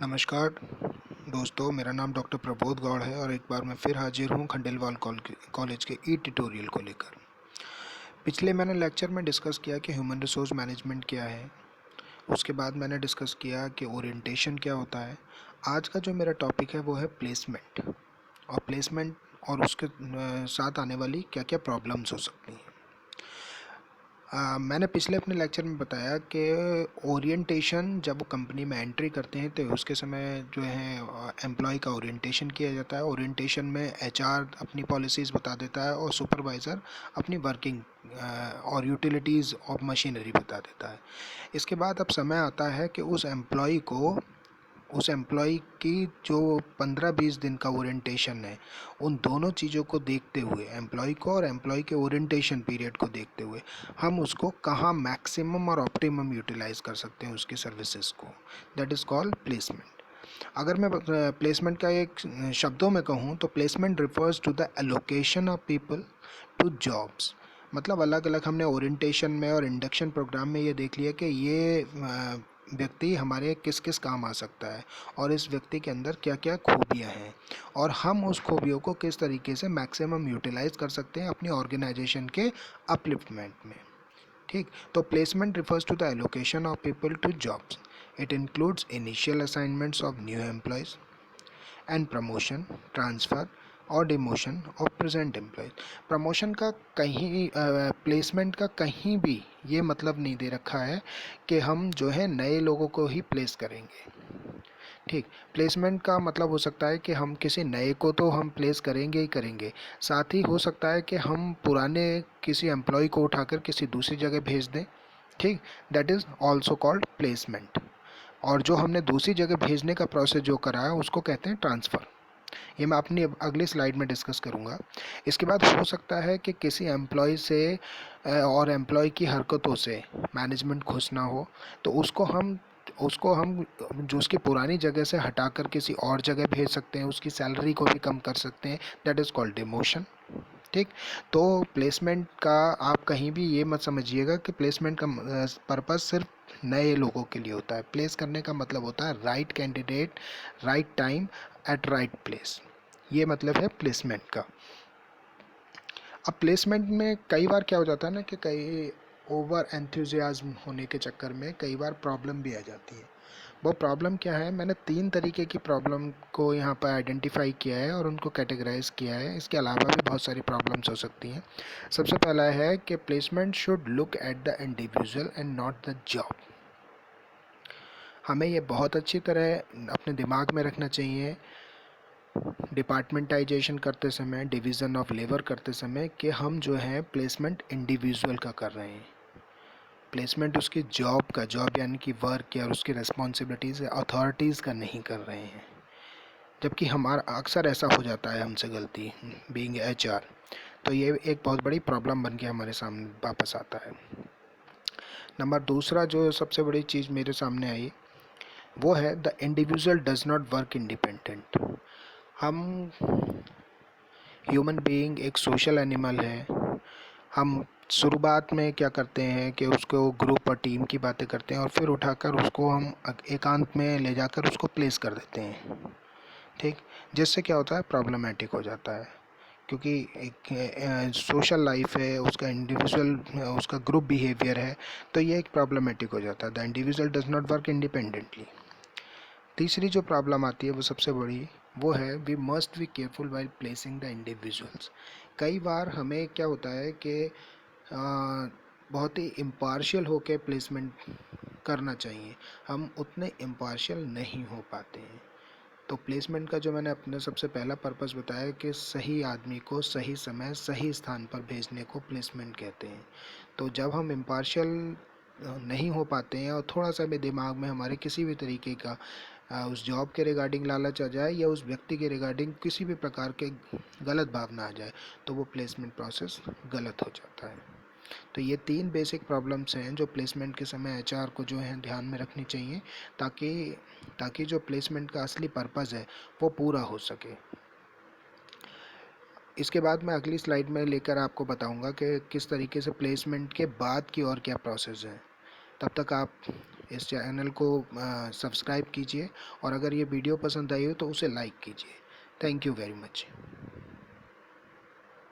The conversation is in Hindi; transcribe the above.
नमस्कार दोस्तों, मेरा नाम डॉक्टर प्रबोध गौड़ है और एक बार मैं फिर हाजिर हूँ खंडेलवाल कॉलेज के ई ट्यूटोरियल को लेकर। पिछले मैंने लेक्चर में डिस्कस किया कि ह्यूमन रिसोर्स मैनेजमेंट क्या है। उसके बाद मैंने डिस्कस किया कि ओरिएंटेशन क्या होता है। आज का जो मेरा टॉपिक है वो है प्लेसमेंट, और प्लेसमेंट और उसके साथ आने वाली क्या क्या प्रॉब्लम्स हो सकती हैं। मैंने पिछले अपने लेक्चर में बताया कि ओरिएंटेशन जब कंपनी में एंट्री करते हैं तो उसके समय जो है एम्प्लॉय का ओरिएंटेशन किया जाता है। ओरिएंटेशन में एचआर अपनी पॉलिसीज़ बता देता है और सुपरवाइज़र अपनी वर्किंग और यूटिलिटीज़ ऑफ मशीनरी बता देता है। इसके बाद अब समय आता है कि उस एम्प्लॉय की जो 15-20 दिन का ओरिएंटेशन है, उन दोनों चीज़ों को देखते हुए, एम्प्लॉय को और एम्प्लॉय के ओरिएंटेशन पीरियड को देखते हुए, हम उसको कहाँ मैक्सिमम और ऑप्टिमम यूटिलाइज कर सकते हैं उसकी सर्विसेज को। That is called placement. अगर मैं प्लेसमेंट का एक शब्दों में कहूँ तो placement refers to the allocation of people to jobs. मतलब अलग अलग हमने ओरिएंटेशन में और इंडक्शन प्रोग्राम में ये देख लिया कि ये व्यक्ति हमारे किस किस काम आ सकता है और इस व्यक्ति के अंदर क्या क्या खूबियाँ हैं, और हम उस खूबियों को किस तरीके से मैक्सिमम यूटिलाइज कर सकते हैं अपनी ऑर्गेनाइजेशन के अपलिफ्टमेंट में। ठीक, तो placement refers to the allocation of people to jobs. It includes initial assignments of new employees and promotion, transfer और demotion of present employees. Promotion का कहीं प्लेसमेंट का कहीं भी ये मतलब नहीं दे रखा है कि हम जो है नए लोगों को ही प्लेस करेंगे। ठीक, प्लेसमेंट का मतलब हो सकता है कि हम किसी नए को तो हम प्लेस करेंगे ही करेंगे, साथ ही हो सकता है कि हम पुराने किसी एम्प्लॉय को उठाकर किसी दूसरी जगह भेज दें। ठीक, that is also called placement. और जो हमने दूसरी जगह भेजने का प्रोसेस जो करा है उसको कहते हैं ट्रांसफ़र। ये मैं अपनी अगली स्लाइड में डिस्कस करूँगा। इसके बाद हो सकता है कि किसी एम्प्लॉय से और एम्प्लॉय की हरकतों से मैनेजमेंट खुश ना हो, तो उसको हम जो उसकी पुरानी जगह से हटाकर किसी और जगह भेज सकते हैं, उसकी सैलरी को भी कम कर सकते हैं। That is called demotion. ठीक, तो प्लेसमेंट का आप कहीं भी ये मत समझिएगा कि प्लेसमेंट का पर्पस सिर्फ नए लोगों के लिए होता है। प्लेस करने का मतलब होता है right candidate, right time, at right place. ये मतलब है प्लेसमेंट का। अब प्लेसमेंट में कई बार क्या हो जाता है ना कि कई ओवर एंथुजियाज्म होने के चक्कर में कई बार प्रॉब्लम भी आ जाती है। वो प्रॉब्लम क्या है, मैंने 3 तरीके की प्रॉब्लम को यहाँ पर आइडेंटिफाई किया है और उनको कैटेगराइज किया है। इसके अलावा भी बहुत सारी प्रॉब्लम्स हो सकती हैं। सबसे पहला है कि placement should look at the individual and not the job. हमें ये बहुत अच्छी तरह अपने दिमाग में रखना चाहिए डिपार्टमेंटाइजेशन करते समय, डिवीज़न ऑफ लेबर करते समय, कि हम जो है प्लेसमेंट इंडिविजुअल का कर रहे हैं। प्लेसमेंट उसकी जॉब यानी कि वर्क या उसकी रिस्पॉन्सिबिलिटीज़ अथॉरिटीज़ का नहीं कर रहे हैं। जबकि हमारा अक्सर ऐसा हो जाता है हमसे गलती, बीइंग एचआर। तो ये एक बहुत बड़ी प्रॉब्लम बन के हमारे सामने वापस आता है। नंबर दूसरा जो सबसे बड़ी चीज़ मेरे सामने आई वो है the individual does not work independent. हम ह्यूमन बीइंग एक सोशल एनिमल है। हम शुरुआत में क्या करते हैं कि उसको ग्रुप और टीम की बातें करते हैं और फिर उठाकर उसको हम एकांत में ले जाकर उसको प्लेस कर देते हैं। ठीक, जिससे क्या होता है, प्रॉब्लमेटिक हो जाता है, क्योंकि एक सोशल लाइफ है, उसका इंडिविजुअल उसका ग्रुप बिहेवियर है, तो ये एक प्रॉब्लमेटिक हो जाता है। The individual does not work independently. तीसरी जो प्रॉब्लम आती है वो सबसे बड़ी, वो है we must be careful while placing the individuals. कई बार हमें क्या होता है कि बहुत ही इम्पार्शियल होकर प्लेसमेंट करना चाहिए, हम उतने इम्पार्शियल नहीं हो पाते हैं। तो प्लेसमेंट का जो मैंने अपने सबसे पहला पर्पस बताया कि सही आदमी को सही समय सही स्थान पर भेजने को प्लेसमेंट कहते हैं। तो जब हम इम्पार्शियल नहीं हो पाते हैं और थोड़ा सा भी दिमाग में हमारे किसी भी तरीके का उस जॉब के रिगार्डिंग लालच आ जाए या उस व्यक्ति के रिगार्डिंग किसी भी प्रकार के गलत भावना आ जाए, तो वो प्लेसमेंट प्रोसेस गलत हो जाता है। तो ये 3 बेसिक प्रॉब्लम्स हैं जो प्लेसमेंट के समय एचआर को जो है ध्यान में रखनी चाहिए, ताकि ताकि जो प्लेसमेंट का असली पर्पज़ है वो पूरा हो सके। इसके बाद मैं अगली स्लाइड में लेकर आपको बताऊंगा कि किस तरीके से प्लेसमेंट के बाद की और क्या प्रोसेस है। तब तक आप इस चैनल को सब्सक्राइब कीजिए और अगर ये वीडियो पसंद आई हो तो उसे लाइक कीजिए। Thank you very much.